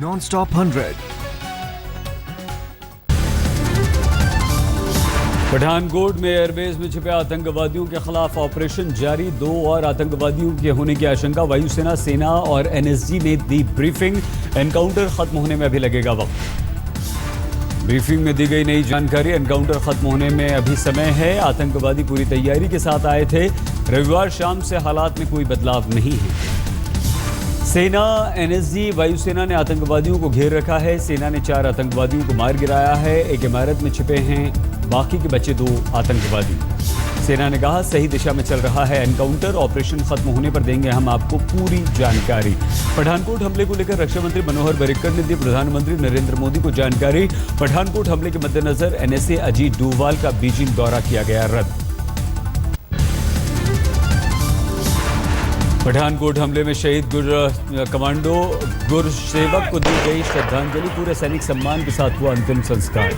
Non-stop 100. Pathankot में airbase में छिपे आतंकवादियों के खिलाफ ऑपरेशन जारी। 2 और आतंकवादियों के होने की आशंका। वायुसेना, सेना और एनएसजी ने दी ब्रीफिंग। एनकाउंटर खत्म होने में अभी लगेगा वक्त। ब्रीफिंग में दी गई नई जानकारी। एनकाउंटर खत्म होने में अभी समय है। आतंकवादी पूरी तैयारी के साथ आए थे। रविवार शाम से हालात में कोई बदलाव नहीं है। सेना, एनएसजी, वायुसेना ने आतंकवादियों को घेर रखा है। सेना ने 4 आतंकवादियों को मार गिराया है। एक इमारत में छिपे हैं बाकी के बचे 2 आतंकवादी। सेना ने कहा सही दिशा में चल रहा है एनकाउंटर। ऑपरेशन खत्म होने पर देंगे हम आपको पूरी जानकारी। पठानकोट हमले को लेकर रक्षा मंत्री मनोहर पर्रिकर ने दी प्रधानमंत्री नरेंद्र मोदी को जानकारी। पठानकोट हमले के मद्देनजर एनएसए अजीत डोभाल का बीजिंग दौरा किया गया रद्द। पठानकोट हमले में शहीद कमांडो गुरसेवक को दी गई श्रद्धांजलि। पूरे सैनिक सम्मान के साथ हुआ अंतिम संस्कार।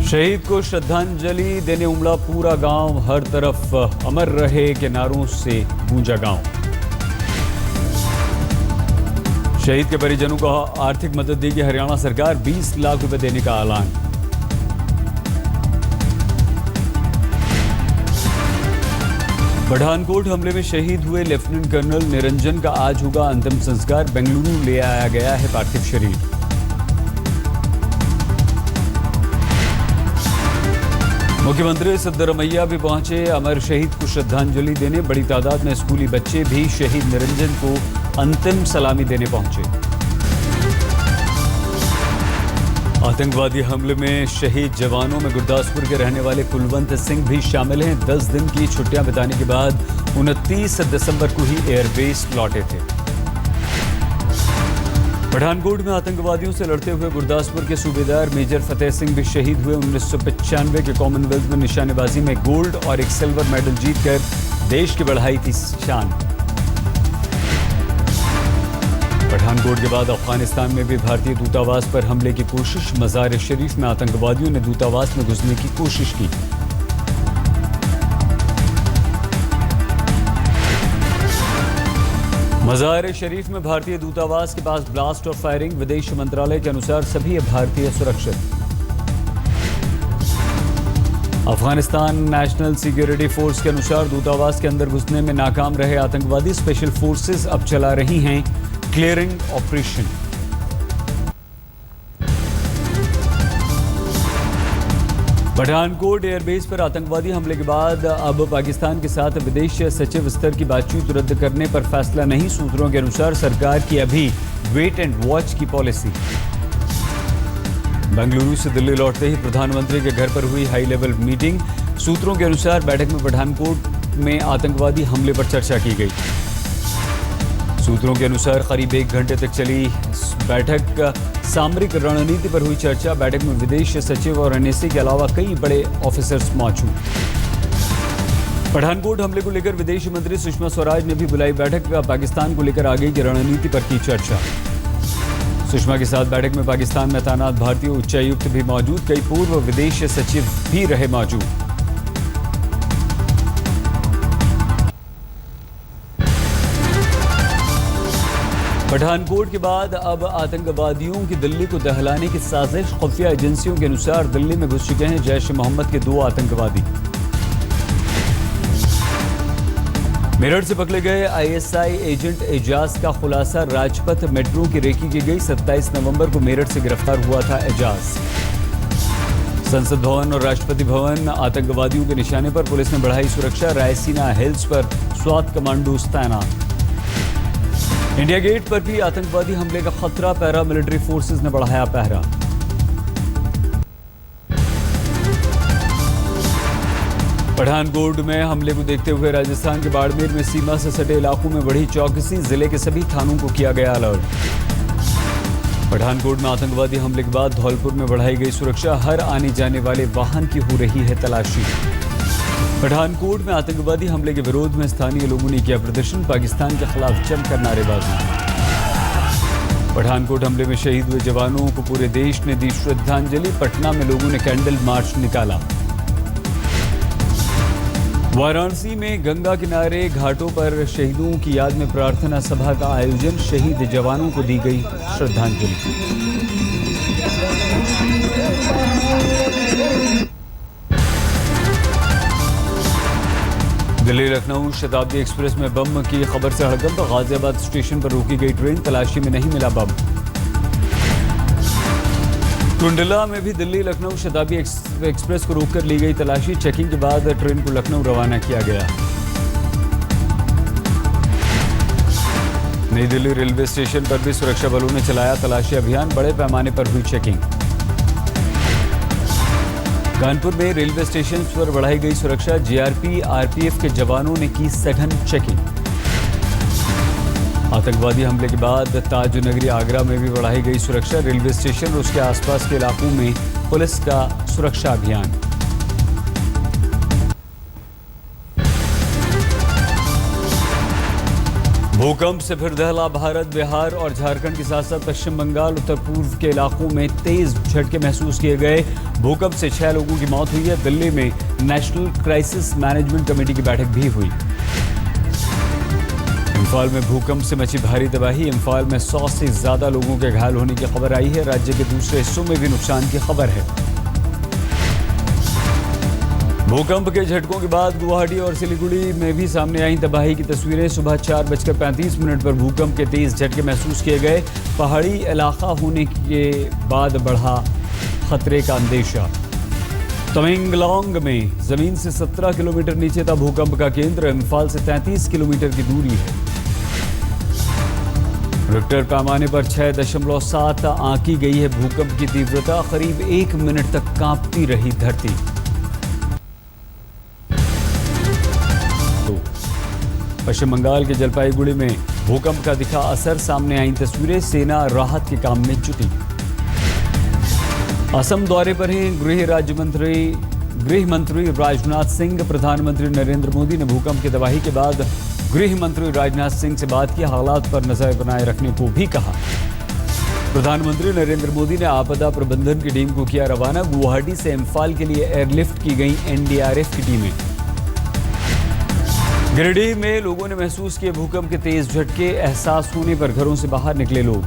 शहीद को श्रद्धांजलि देने उमड़ा पूरा गांव। हर तरफ अमर रहे के नारों से गूंजा गांव। शहीद के परिजनों को आर्थिक मदद देगी हरियाणा सरकार। 20 लाख रुपए देने का ऐलान। पठानकोट हमले में शहीद हुए लेफ्टिनेंट कर्नल निरंजन का आज होगा अंतिम संस्कार। बेंगलुरु ले आया गया है पार्थिव शरीर। मुख्यमंत्री सिद्धरमैया भी पहुंचे अमर शहीद को श्रद्धांजलि देने। बड़ी तादाद में स्कूली बच्चे भी शहीद निरंजन को अंतिम सलामी देने पहुंचे। आतंकवादी हमले में शहीद जवानों में गुरदासपुर के रहने वाले कुलवंत सिंह भी शामिल हैं। 10 दिन की छुट्टियां बिताने के बाद 29 दिसंबर को ही एयरबेस लौटे थे। पठानकोट में आतंकवादियों से लड़ते हुए गुरदासपुर के सूबेदार मेजर फतेह सिंह भी शहीद हुए। 1995 के कॉमनवेल्थ में निशानेबाजी में गोल्ड और एक सिल्वर मेडल जीतकर देश की बढ़ाई थी शान। पठानकोट के बाद अफगानिस्तान में भी भारतीय दूतावास पर हमले की कोशिश। मज़ार शरीफ में आतंकवादियों ने दूतावास में घुसने की कोशिश की। मज़ार शरीफ में भारतीय दूतावास के पास ब्लास्ट और फायरिंग। विदेश मंत्रालय के अनुसार सभी भारतीय सुरक्षित। अफगानिस्तान नेशनल सिक्योरिटी फोर्स के अनुसार दूतावास के अंदर घुसने में नाकाम रहे आतंकवादी। स्पेशल फोर्सेस अब चला रही हैं क्लियरिंग ऑपरेशन। पठानकोट एयरबेस पर आतंकवादी हमले के बाद अब पाकिस्तान के साथ विदेश सचिव स्तर की बातचीत रद्द करने पर फैसला नहीं। सूत्रों के अनुसार सरकार की अभी वेट एंड वॉच की पॉलिसी। बेंगलुरु से दिल्ली लौटते ही प्रधानमंत्री के घर पर हुई हाई लेवल मीटिंग। सूत्रों के अनुसार बैठक में पठानकोट में आतंकवादी हमले पर चर्चा की गई। सूत्रों के अनुसार करीब 1 घंटे तक चली बैठक। सामरिक रणनीति पर हुई चर्चा। बैठक में विदेश सचिव और एनएसए के अलावा कई बड़े ऑफिसर्स मौजूद। पठानकोट हमले को लेकर विदेश मंत्री सुषमा स्वराज ने भी बुलाई बैठक। पाकिस्तान को लेकर आगे की रणनीति पर की चर्चा। सुषमा के साथ बैठक में पाकिस्तान में तैनात भारतीय उच्चायुक्त भी मौजूद। कई पूर्व विदेश सचिव भी रहे मौजूद। पठानकोट के बाद अब आतंकवादियों की दिल्ली को दहलाने की साजिश। खुफिया एजेंसियों के अनुसार दिल्ली में घुस चुके हैं जैश ए मोहम्मद के 2 आतंकवादी। मेरठ से पकड़े गए आईएसआई एजेंट एजाज का खुलासा। राजपथ मेट्रो की रेकी की गई। 27 नवंबर को मेरठ से गिरफ्तार हुआ था एजाज। संसद भवन और राष्ट्रपति भवन आतंकवादियों के निशाने पर पुलिस ने बढ़ाई सुरक्षा। रायसीना हिल्स पर स्वात कमांडोज तैनात। इंडिया गेट पर भी आतंकवादी हमले का खतरा। पैरामिलिट्री फोर्सेस ने बढ़ाया पहरा। पठानकोट में हमले को देखते हुए राजस्थान के बाड़मेर में सीमा से सटे इलाकों में बढ़ी चौकसी। जिले के सभी थानों को किया गया अलर्ट। पठानकोट में आतंकवादी हमले के बाद धौलपुर में बढ़ाई गई सुरक्षा। हर आने जाने वाले वाहन की हो रही है तलाशी। पठानकोट में आतंकवादी हमले के विरोध में स्थानीय लोगों ने किया प्रदर्शन। पाकिस्तान के खिलाफ जमकर नारेबाजी। पठानकोट हमले में शहीद हुए जवानों को पूरे देश ने दी श्रद्धांजलि। पटना में लोगों ने कैंडल मार्च निकाला। वाराणसी में गंगा किनारे घाटों पर शहीदों की याद में प्रार्थना सभा का आयोजन। शहीद जवानों को दी गई श्रद्धांजलि। दिल्ली लखनऊ शताब्दी एक्सप्रेस में बम की खबर से हड़कंप। गाजियाबाद स्टेशन पर रोकी गई ट्रेन, तलाशी में नहीं मिला बम। टुंडला में भी दिल्ली लखनऊ शताब्दी एक्सप्रेस को रोककर ली गई तलाशी। चेकिंग के बाद ट्रेन को लखनऊ रवाना किया गया। नई दिल्ली रेलवे स्टेशन पर भी सुरक्षा बलों ने चलाया तलाशी अभियान। बड़े पैमाने पर हुई चेकिंग। कानपुर में रेलवे स्टेशन पर बढ़ाई गई सुरक्षा। जीआरपी आरपीएफ के जवानों ने की सघन चेकिंग। आतंकवादी हमले के बाद ताज नगरी आगरा में भी बढ़ाई गई सुरक्षा। रेलवे स्टेशन और उसके आसपास के इलाकों में पुलिस का सुरक्षा अभियान। भूकंप से फिर दहला भारत। बिहार और झारखंड के साथ साथ पश्चिम बंगाल, उत्तर पूर्व के इलाकों में तेज झटके महसूस किए गए। भूकंप से 6 लोगों की मौत हुई है। दिल्ली में नेशनल क्राइसिस मैनेजमेंट कमेटी की बैठक भी हुई। इम्फाल में भूकंप से मची भारी तबाही। इम्फाल में 100 से ज्यादा लोगों के घायल होने की खबर आई है। राज्य के दूसरे हिस्सों में भी नुकसान की खबर है। भूकंप के झटकों के बाद गुवाहाटी और सिलीगुड़ी में भी सामने आई तबाही की तस्वीरें। सुबह 4:35 पर भूकंप के तेज झटके महसूस किए गए। पहाड़ी इलाका होने के बाद बढ़ा खतरे का अंदेशा। तमेंगलोंग में जमीन से 17 किलोमीटर नीचे था भूकंप का केंद्र। इम्फाल से 33 किलोमीटर की दूरी है। रिक्टर पैमाने पर 6.7 आंकी गई है भूकंप की तीव्रता। करीब 1 मिनट तक कांपती रही धरती। पश्चिम बंगाल के जलपाईगुड़ी में भूकंप का दिखा असर। सामने आई तस्वीरें। सेना राहत के काम में जुटी। असम दौरे पर हैं गृह मंत्री राजनाथ सिंह। प्रधानमंत्री नरेंद्र मोदी ने भूकंप की तबाही के बाद गृह मंत्री राजनाथ सिंह से बात की। हालात पर नजर बनाए रखने को भी कहा। प्रधानमंत्री नरेंद्र मोदी ने आपदा प्रबंधन की टीम को किया रवाना। गुवाहाटी से इम्फाल के लिए एयरलिफ्ट की गई एनडीआरएफ की टीमें। गिरिडीह में लोगों ने महसूस किए भूकंप के तेज झटके। एहसास होने पर घरों से बाहर निकले लोग।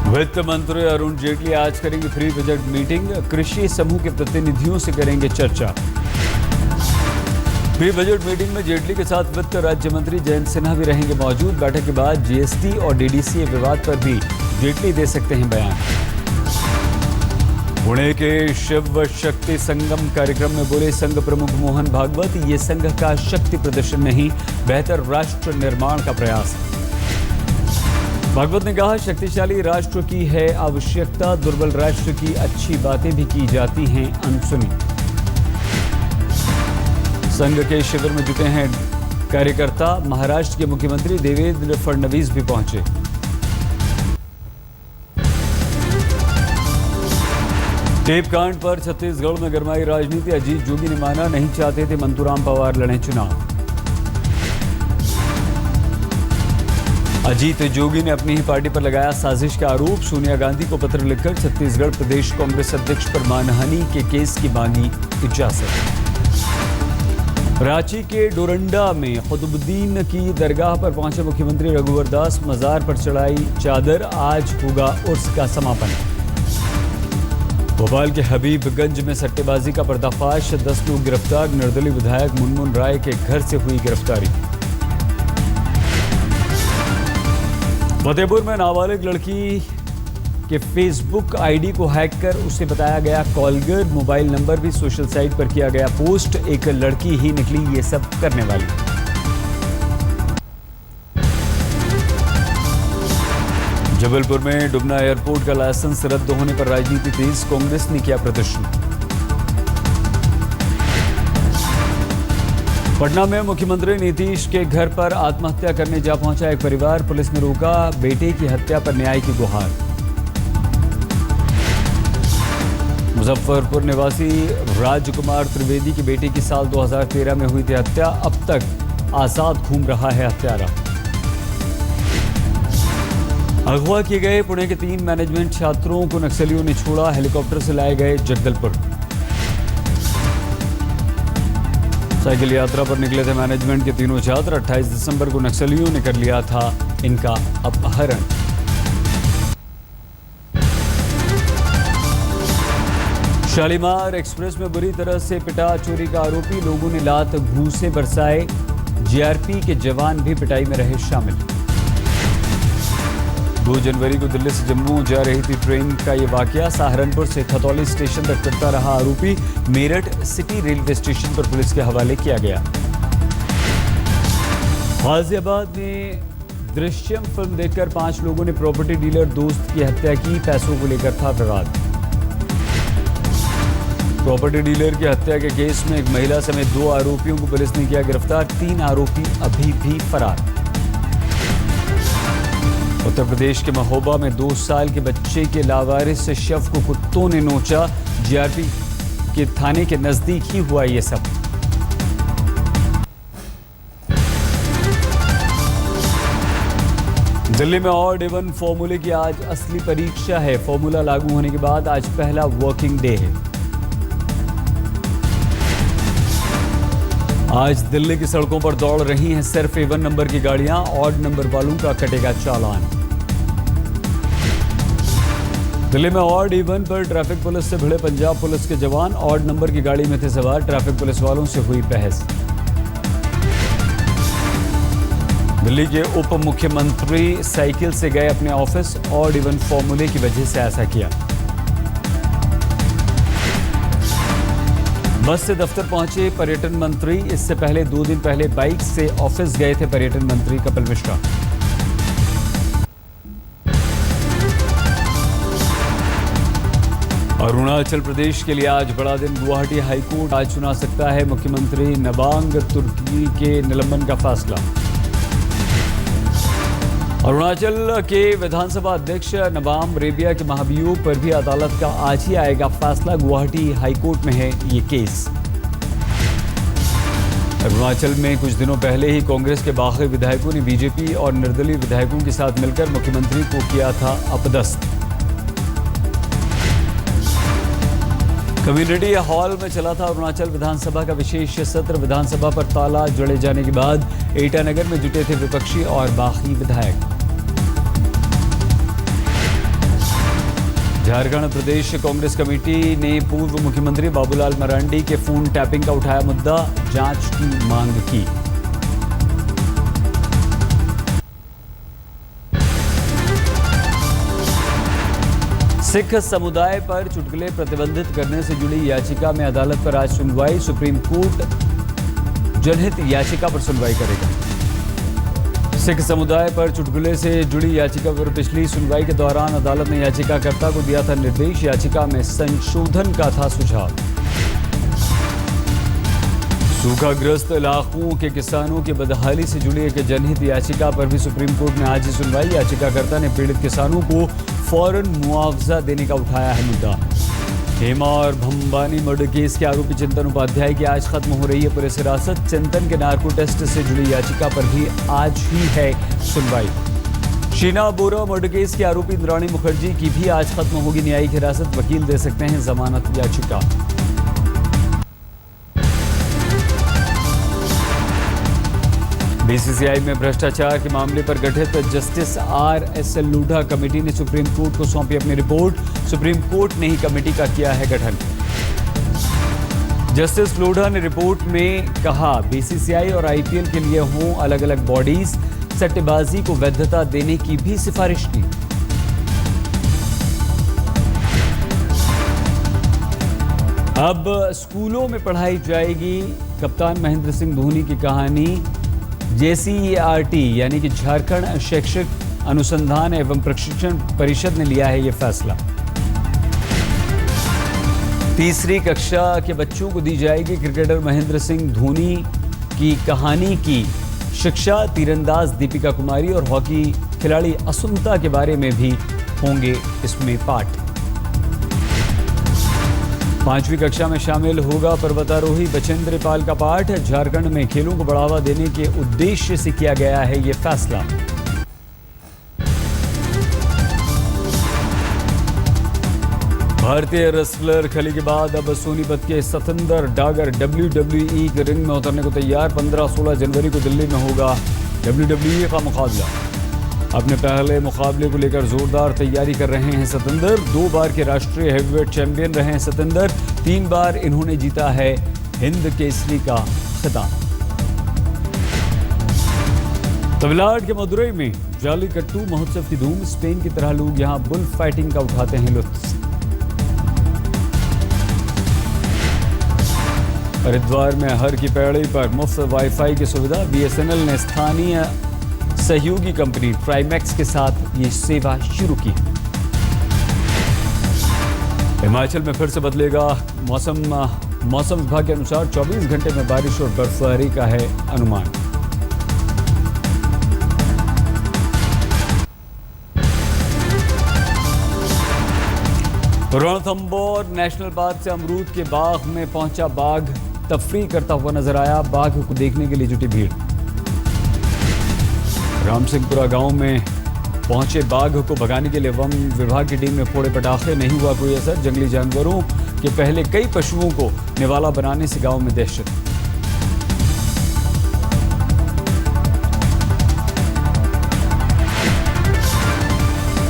वित्त मंत्री अरुण जेटली आज करेंगे प्री बजट मीटिंग। कृषि समूह के प्रतिनिधियों से करेंगे चर्चा। प्री बजट मीटिंग में जेटली के साथ वित्त राज्य मंत्री जयंत सिन्हा भी रहेंगे मौजूद। बैठक के बाद जीएसटी और डीडीसीए विवाद पर भी जेटली दे सकते हैं बयान। पुणे के शिव शक्ति संगम कार्यक्रम में बोले संघ प्रमुख मोहन भागवत। ये संघ का शक्ति प्रदर्शन नहीं, बेहतर राष्ट्र निर्माण का प्रयास। भागवत ने कहा शक्तिशाली राष्ट्र की है आवश्यकता, दुर्बल राष्ट्र की अच्छी बातें भी की जाती हैं अनसुनी। संघ के शिविर में जुटे हैं कार्यकर्ता। महाराष्ट्र के मुख्यमंत्री देवेंद्र फडणवीस भी पहुंचे। टेप कांड पर छत्तीसगढ़ में गरमाई राजनीति। अजीत जोगी ने माना नहीं चाहते थे मंतूराम पवार लड़े चुनाव। अजीत जोगी ने अपनी ही पार्टी पर लगाया साजिश का आरोप। सोनिया गांधी को पत्र लिखकर छत्तीसगढ़ प्रदेश कांग्रेस अध्यक्ष पर मानहानि के केस की मांगी इजाजत। रांची के डोरंडा में कुतुबुद्दीन की दरगाह पर पहुंचे मुख्यमंत्री रघुवर दास। मजार पर चढ़ाई चादर। आज होगा उर्स का समापन। भोपाल के हबीबगंज में सट्टेबाजी का पर्दाफाश। 10 लोग गिरफ्तार। निर्दलीय विधायक मुनमुन राय के घर से हुई गिरफ्तारी। फतेहपुर में नाबालिग लड़की के फेसबुक आईडी को हैक कर उसे बताया गया कॉलगर। मोबाइल नंबर भी सोशल साइट पर किया गया पोस्ट। एक लड़की ही निकली ये सब करने वाली। जबलपुर में डुमना एयरपोर्ट का लाइसेंस रद्द होने पर राजनीति तेज। कांग्रेस ने किया प्रदर्शन। पटना में मुख्यमंत्री नीतीश के घर पर आत्महत्या करने जा पहुंचा एक परिवार। पुलिस ने रोका। बेटे की हत्या पर न्याय की गुहार। मुजफ्फरपुर निवासी राजकुमार त्रिवेदी की बेटी की साल 2013 में हुई थी हत्या। अब तक आजाद घूम रहा है हत्यारा। अगवा किए गए पुणे के 3 मैनेजमेंट छात्रों को नक्सलियों ने छोड़ा। हेलीकॉप्टर से लाए गए जगदलपुर। साइकिल यात्रा पर निकले थे मैनेजमेंट के तीनों छात्र। 28 दिसंबर को नक्सलियों ने कर लिया था इनका अपहरण। शालीमार एक्सप्रेस में बुरी तरह से पिटा चोरी का आरोपी। लोगों ने लात घूंसे बरसाए। जीआरपी के जवान भी पिटाई में रहे शामिल। 2 जनवरी को दिल्ली से जम्मू जा रही थी ट्रेन का ये वाकया। सहारनपुर से खतौली स्टेशन तक पिटता रहा आरोपी। मेरठ सिटी रेलवे स्टेशन पर पुलिस के हवाले किया गया। गाजियाबाद में दृश्यम फिल्म देखकर 5 लोगों ने प्रॉपर्टी डीलर दोस्त की हत्या की। पैसों को लेकर था विवाद। प्रॉपर्टी डीलर की हत्या के केस में एक महिला समेत 2 आरोपियों को पुलिस ने किया गिरफ्तार। 3 आरोपी अभी भी फरार। उत्तर प्रदेश के महोबा में 2 साल के बच्चे के लावारिस शव को कुत्तों ने नोचा। जीआरपी के थाने के नजदीक ही हुआ ये सब। दिल्ली में ऑड इवन फॉर्मूले की आज असली परीक्षा है। फॉर्मूला लागू होने के बाद आज पहला वर्किंग डे है। आज दिल्ली की सड़कों पर दौड़ रही हैं सिर्फ इवन नंबर की गाड़ियां। ऑड नंबर वालों का कटेगा चालान। दिल्ली में ऑड इवन पर ट्रैफिक पुलिस से भिड़े पंजाब पुलिस के जवान। ऑड नंबर की गाड़ी में थे सवार। ट्रैफिक पुलिस वालों से हुई बहस। दिल्ली के उप मुख्यमंत्री साइकिल से गए अपने ऑफिस। ऑड इवन फॉर्मूले की वजह से ऐसा किया। बस से दफ्तर पहुंचे पर्यटन मंत्री। इससे पहले 2 दिन पहले बाइक से ऑफिस गए थे पर्यटन मंत्री कपिल मिश्रा। अरुणाचल प्रदेश के लिए आज बड़ा दिन। गुवाहाटी हाईकोर्ट आज सुना सकता है मुख्यमंत्री नबांग तुर्की के निलंबन का फैसला। अरुणाचल के विधानसभा अध्यक्ष नबाम रेबिया के महाभियोग पर भी अदालत का आज ही आएगा फैसला। गुवाहाटी हाईकोर्ट में है ये केस। अरुणाचल में कुछ दिनों पहले ही कांग्रेस के बागी विधायकों ने बीजेपी और निर्दलीय विधायकों के साथ मिलकर मुख्यमंत्री को किया था अपदस्थ। कम्युनिटी हॉल में चला था अरुणाचल विधानसभा का विशेष सत्र। विधानसभा पर ताला जड़े जाने के बाद ईटानगर में जुटे थे विपक्षी और बागी विधायक। झारखंड प्रदेश कांग्रेस कमेटी ने पूर्व मुख्यमंत्री बाबूलाल मरांडी के फोन टैपिंग का उठाया मुद्दा। जांच की मांग की। सिख समुदाय पर चुटकुले प्रतिबंधित करने से जुड़ी याचिका में अदालत पर आज सुनवाई। सुप्रीम कोर्ट जनहित याचिका पर सुनवाई करेगा। सिख समुदाय पर चुटकुले से जुड़ी याचिका पर पिछली सुनवाई के दौरान अदालत ने याचिकाकर्ता को दिया था निर्देश। याचिका में संशोधन का था सुझाव। सूखाग्रस्त इलाकों के किसानों की बदहाली से जुड़ी एक जनहित याचिका पर भी सुप्रीम कोर्ट में आज ही सुनवाई। याचिकाकर्ता ने पीड़ित किसानों को फौरन मुआवजा देने का उठाया है मुद्दा। हेमा और भंबानी मर्डर केस के आरोपी चिंतन उपाध्याय की आज खत्म हो रही है पुलिस हिरासत। चिंतन के नार्को टेस्ट से जुड़ी याचिका पर भी आज ही है सुनवाई। शीना बोरा मर्डर केस के आरोपी इंद्राणी मुखर्जी की भी आज खत्म होगी न्यायिक हिरासत। वकील दे सकते हैं जमानत याचिका। बीसीसीआई में भ्रष्टाचार के मामले पर गठित जस्टिस RS लूढ़ा कमेटी ने सुप्रीम कोर्ट को सौंपी अपनी रिपोर्ट। सुप्रीम कोर्ट ने ही कमेटी का किया है गठन। जस्टिस लूढ़ा ने रिपोर्ट में कहा बीसीसीआई और IPL के लिए हों अलग अलग बॉडीज। सट्टेबाजी को वैधता देने की भी सिफारिश की। अब स्कूलों में पढ़ाई जाएगी कप्तान महेंद्र सिंह धोनी की कहानी। JCERT यानी कि झारखंड शैक्षिक अनुसंधान एवं प्रशिक्षण परिषद ने लिया है यह फैसला। 3री कक्षा के बच्चों को दी जाएगी क्रिकेटर महेंद्र सिंह धोनी की कहानी की शिक्षा। तीरंदाज दीपिका कुमारी और हॉकी खिलाड़ी असुंता के बारे में भी होंगे इसमें पाठ। 5वीं कक्षा में शामिल होगा पर्वतारोही बचेंद्र पाल का पाठ। झारखंड में खेलों को बढ़ावा देने के उद्देश्य से किया गया है ये फैसला। भारतीय रेसलर खली के बाद अब सोनीपत के सतिंदर डागर WWE के रिंग में उतरने को तैयार। 15-16 जनवरी को दिल्ली में होगा WWE का मुकाबला। अपने पहले मुकाबले को लेकर जोरदार तैयारी कर रहे हैं सतिंदर। 2 बार के राष्ट्रीय हेवीवेट चैंपियन रहे हैं सतिंदर। 3 बार इन्होंने जीता है हिंद केसरी का खिताब। तमिलनाडु के मदुरई में जालीकट्टू महोत्सव की धूम। स्पेन की तरह लोग यहां बुल फाइटिंग का उठाते हैं लुत्फ। हरिद्वार में हर की पैड़ी पर मुफ्त वाईफाई की सुविधा। BSNL ने स्थानीय सहयोगी कंपनी ट्राइमैक्स के साथ ये सेवा शुरू की। हिमाचल में फिर से बदलेगा मौसम। मौसम विभाग के अनुसार 24 घंटे में बारिश और बर्फबारी का है अनुमान। रणथंभौर नेशनल पार्क से अमरूद के बाग में पहुंचा बाघ। तफरीह करता हुआ नजर आया। बाघ को देखने के लिए जुटी भीड़। रामसिंहपुरा गांव में पहुंचे बाघ को भगाने के लिए वन विभाग की टीम ने फोड़े पटाखे। नहीं हुआ कोई असर। जंगली जानवरों के पहले कई पशुओं को निवाला बनाने से गांव में दहशत।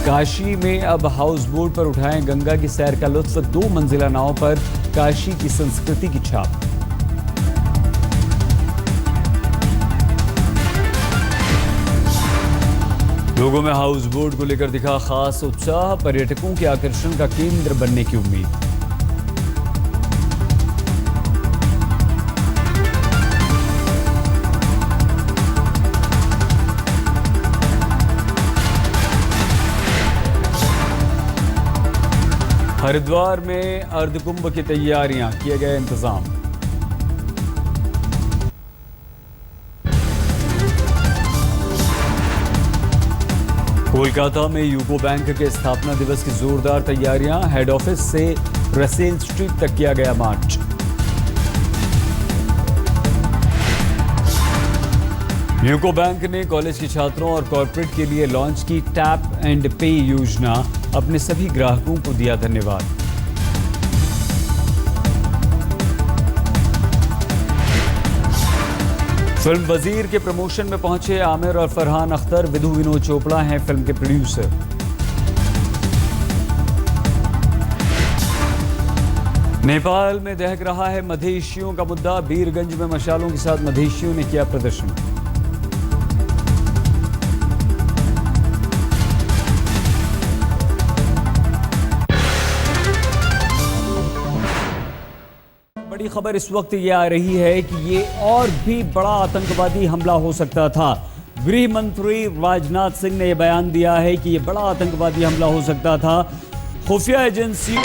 काशी में अब हाउस बोट पर उठाएं गंगा की सैर का लुत्फ। 2 मंजिला नाव पर काशी की संस्कृति की छाप। लोगों में हाउस बोट को लेकर दिखा खास उत्साह। पर्यटकों के आकर्षण का केंद्र बनने की उम्मीद। हरिद्वार में अर्धकुंभ की तैयारियां, किए गए इंतजाम। कोलकाता में यूको बैंक के स्थापना दिवस की जोरदार तैयारियां। हेड ऑफिस से रसेल स्ट्रीट तक किया गया मार्च। यूको बैंक ने कॉलेज के छात्रों और कॉर्पोरेट के लिए लॉन्च की टैप एंड पे योजना। अपने सभी ग्राहकों को दिया धन्यवाद। फिल्म वजीर के प्रमोशन में पहुंचे आमिर और फरहान अख्तर। विधु विनोद चोपड़ा हैं फिल्म के प्रोड्यूसर। नेपाल में दहक रहा है मधेशियों का मुद्दा। बीरगंज में मशालों के साथ मधेशियों ने किया प्रदर्शन। बड़ी खबर इस वक्त ये आ रही है कि ये और भी बड़ा आतंकवादी हमला हो सकता था। गृह मंत्री राजनाथ सिंह ने यह बयान दिया है कि ये बड़ा आतंकवादी हमला हो सकता था। खुफिया एजेंसी